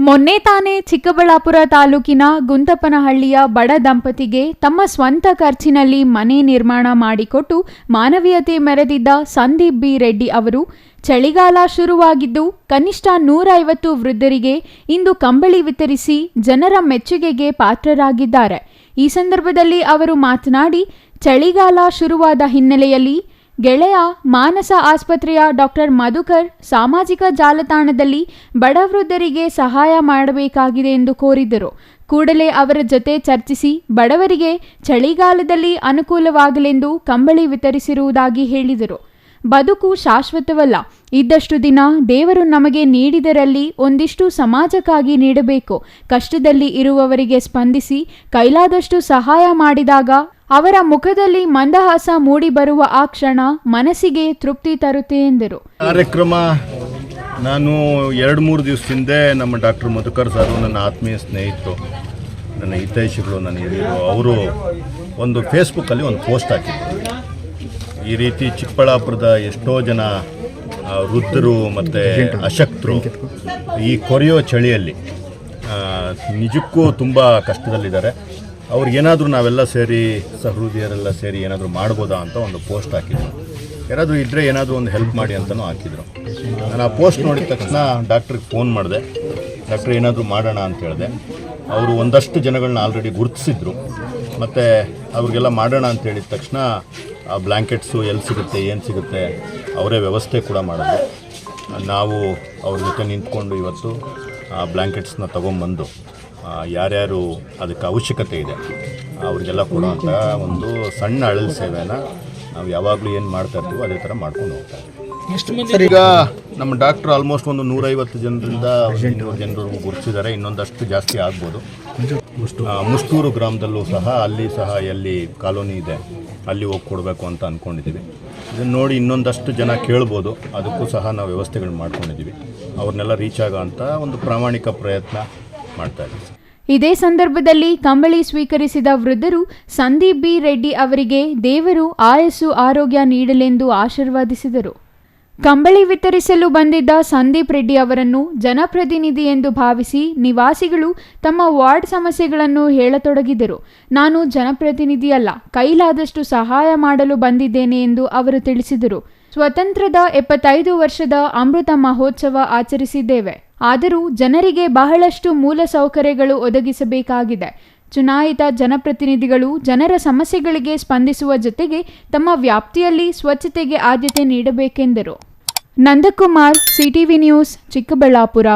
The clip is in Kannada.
ಮೊನ್ನೆ ತಾನೇ ಚಿಕ್ಕಬಳ್ಳಾಪುರ ತಾಲೂಕಿನ ಗುಂತಪ್ಪನಹಳ್ಳಿಯ ಬಡ ದಂಪತಿಗೆ ತಮ್ಮ ಸ್ವಂತ ಖರ್ಚಿನಲ್ಲಿ ಮನೆ ನಿರ್ಮಾಣ ಮಾಡಿಕೊಟ್ಟು ಮಾನವೀಯತೆ ಮೆರೆದಿದ್ದ ಸಂದೀಪ್ ಬಿ ರೆಡ್ಡಿ ಅವರು ಚಳಿಗಾಲ ಶುರುವಾಗಿದ್ದು ಕನಿಷ್ಠ 150 ವೃದ್ಧರಿಗೆ ಇಂದು ಕಂಬಳಿ ವಿತರಿಸಿ ಜನರ ಮೆಚ್ಚುಗೆಗೆ ಪಾತ್ರರಾಗಿದ್ದಾರೆ. ಈ ಸಂದರ್ಭದಲ್ಲಿ ಅವರು ಮಾತನಾಡಿ, ಚಳಿಗಾಲ ಶುರುವಾದ ಹಿನ್ನೆಲೆಯಲ್ಲಿ ಗೆಳೆಯ ಮಾನಸ ಆಸ್ಪತ್ರೆಯ ಡಾಕ್ಟರ್ ಮಧುಕರ್ ಸಾಮಾಜಿಕ ಜಾಲತಾಣದಲ್ಲಿ ಬಡ ವೃದ್ಧರಿಗೆ ಸಹಾಯ ಮಾಡಬೇಕಾಗಿದೆ ಎಂದು ಕೋರಿದರು. ಕೂಡಲೇ ಅವರ ಜೊತೆ ಚರ್ಚಿಸಿ ಬಡವರಿಗೆ ಚಳಿಗಾಲದಲ್ಲಿ ಅನುಕೂಲವಾಗಲೆಂದು ಕಂಬಳಿ ವಿತರಿಸಿರುವುದಾಗಿ ಹೇಳಿದರು. ಬದುಕು ಶಾಶ್ವತವಲ್ಲ, ಇದ್ದಷ್ಟು ದಿನ ದೇವರು ನಮಗೆ ನೀಡಿದರಲ್ಲಿ ಒಂದಿಷ್ಟು ಸಮಾಜಕ್ಕಾಗಿ ನೀಡಬೇಕು. ಕಷ್ಟದಲ್ಲಿ ಇರುವವರಿಗೆ ಸ್ಪಂದಿಸಿ ಕೈಲಾದಷ್ಟು ಸಹಾಯ ಮಾಡಿದಾಗ ಅವರ ಮುಖದಲ್ಲಿ ಮಂದಹಾಸ ಮೂಡಿ ಬರುವ ಆ ಕ್ಷಣ ಮನಸ್ಸಿಗೆ ತೃಪ್ತಿ ತರುತ್ತೆ ಎಂದರು. ಕಾರ್ಯಕ್ರಮ ನಾನು 2-3 ದಿವಸದಿಂದ ನಮ್ಮ ಡಾಕ್ಟರ್ ಮಧುಕರ್ ಸರ್, ನನ್ನ ಆತ್ಮೀಯ ಸ್ನೇಹಿತರು, ನನ್ನ ಹಿತೈಷಿಗಳು, ನನ್ನ ಹಿರಿಯರು, ಅವರು ಒಂದು ಫೇಸ್ಬುಕ್ಕಲ್ಲಿ ಒಂದು ಪೋಸ್ಟ್ ಹಾಕಿದ್ರು. ಈ ರೀತಿ ಚಿಕ್ಕಬಳ್ಳಾಪುರದ ಎಷ್ಟೋ ಜನ ವೃದ್ಧರು ಮತ್ತು ಅಶಕ್ತರು ಈ ಕೊರೆಯೋ ಚಳಿಯಲ್ಲಿ ನಿಜಕ್ಕೂ ತುಂಬ ಕಷ್ಟದಲ್ಲಿದ್ದಾರೆ. ಅವ್ರಿಗೇನಾದರೂ ನಾವೆಲ್ಲ ಸೇರಿ ಸಹೃದಯರೆಲ್ಲ ಸೇರಿ ಏನಾದರೂ ಮಾಡ್ಬೋದಾ ಅಂತ ಒಂದು ಪೋಸ್ಟ್ ಹಾಕಿದ್ರು. ಯಾರಾದರೂ ಇದ್ದರೆ ಏನಾದರೂ ಒಂದು ಹೆಲ್ಪ್ ಮಾಡಿ ಅಂತಲೂ ಹಾಕಿದರು. ನಾನು ಆ ಪೋಸ್ಟ್ ನೋಡಿದ ತಕ್ಷಣ ಡಾಕ್ಟ್ರಿಗೆ ಫೋನ್ ಮಾಡಿದೆ. ಡಾಕ್ಟ್ರ್ ಏನಾದರೂ ಮಾಡೋಣ ಅಂತ ಹೇಳಿದೆ. ಅವರು ಒಂದಷ್ಟು ಜನಗಳನ್ನ ಆಲ್ರೆಡಿ ಗುರುತಿಸಿದ್ರು. ಮತ್ತು ಅವ್ರಿಗೆಲ್ಲ ಮಾಡೋಣ ಅಂತ ಹೇಳಿದ ತಕ್ಷಣ ಆ ಬ್ಲ್ಯಾಂಕೆಟ್ಸು ಎಲ್ಲಿ ಸಿಗುತ್ತೆ, ಏನು ಸಿಗುತ್ತೆ, ಅವರೇ ವ್ಯವಸ್ಥೆ ಕೂಡ ಮಾಡಿದ್ರು. ನಾವು ಅವ್ರ ಜೊತೆ ನಿಂತ್ಕೊಂಡು ಇವತ್ತು ಆ ಬ್ಲ್ಯಾಂಕೆಟ್ಸ್ನ ತೊಗೊಂಬಂದು ಯಾರ್ಯಾರು ಅದಕ್ಕೆ ಅವಶ್ಯಕತೆ ಇದೆ ಅವ್ರಿಗೆಲ್ಲ ಕೊಡುವಂಥ ಒಂದು ಸಣ್ಣ ಅಳಲು ಸೇವೆನ ನಾವು ಯಾವಾಗಲೂ ಏನು ಮಾಡ್ತಾ ಇರ್ತೀವೋ ಅದೇ ಥರ ಮಾಡ್ಕೊಂಡು ಹೋಗ್ತಾ ಇದ್ದೀವಿ. ಈಗ ನಮ್ಮ ಡಾಕ್ಟ್ರು ಆಲ್ಮೋಸ್ಟ್ ಒಂದು 150 ಜನರಿಂದ 200 ಜನರು ಗುರುತಿಸಿದ್ದಾರೆ. ಇನ್ನೊಂದಷ್ಟು ಜಾಸ್ತಿ ಆಗ್ಬೋದು. ಮುಷ್ಟೂರು ಗ್ರಾಮದಲ್ಲೂ ಸಹ, ಅಲ್ಲಿ ಸಹ ಎಲ್ಲಿ ಕಾಲೋನಿ ಇದೆ ಅಲ್ಲಿ ಹೋಗಿ ಕೊಡಬೇಕು ಅಂತ ಅಂದ್ಕೊಂಡಿದ್ದೀವಿ. ಇದನ್ನು ನೋಡಿ ಇನ್ನೊಂದಷ್ಟು ಜನ ಕೇಳ್ಬೋದು. ಅದಕ್ಕೂ ಸಹ ನಾವು ವ್ಯವಸ್ಥೆಗಳು ಮಾಡ್ಕೊಂಡಿದ್ದೀವಿ. ಅವ್ರನ್ನೆಲ್ಲ ರೀಚ್ ಆಗೋ ಅಂಥ ಒಂದು ಪ್ರಾಮಾಣಿಕ ಪ್ರಯತ್ನ ಮಾಡ್ತಾ ಇದ್ದೀವಿ. ಇದೇ ಸಂದರ್ಭದಲ್ಲಿ ಕಂಬಳಿ ಸ್ವೀಕರಿಸಿದ ವೃದ್ಧರು ಸಂದೀಪ್ ಬಿ ರೆಡ್ಡಿ ಅವರಿಗೆ ದೇವರು ಆಯಸ್ಸು ಆರೋಗ್ಯ ನೀಡಲೆಂದು ಆಶೀರ್ವದಿಸಿದರು. ಕಂಬಳಿ ವಿತರಿಸಲು ಬಂದಿದ್ದ ಸಂದೀಪ್ ರೆಡ್ಡಿ ಅವರನ್ನು ಜನಪ್ರತಿನಿಧಿ ಎಂದು ಭಾವಿಸಿ ನಿವಾಸಿಗಳು ತಮ್ಮ ವಾರ್ಡ್ ಸಮಸ್ಯೆಗಳನ್ನು ಹೇಳತೊಡಗಿದರು. ನಾನು ಜನಪ್ರತಿನಿಧಿಯಲ್ಲ, ಕೈಲಾದಷ್ಟು ಸಹಾಯ ಮಾಡಲು ಬಂದಿದ್ದೇನೆ ಎಂದು ಅವರು ತಿಳಿಸಿದರು. ಸ್ವತಂತ್ರದ 75 ವರ್ಷದ ಅಮೃತ ಮಹೋತ್ಸವ ಆಚರಿಸಿದ್ದೇವೆ. ಆದರೂ ಜನರಿಗೆ ಬಹಳಷ್ಟು ಮೂಲ ಸೌಕರ್ಯಗಳು ಒದಗಿಸಬೇಕಾಗಿದೆ. ಚುನಾಯಿತ ಜನಪ್ರತಿನಿಧಿಗಳು ಜನರ ಸಮಸ್ಯೆಗಳಿಗೆ ಸ್ಪಂದಿಸುವ ಜೊತೆಗೆ ತಮ್ಮ ವ್ಯಾಪ್ತಿಯಲ್ಲಿ ಸ್ವಚ್ಛತೆಗೆ ಆದ್ಯತೆ ನೀಡಬೇಕೆಂದರು. Nandakumar, CTV news, Chikkaballapur.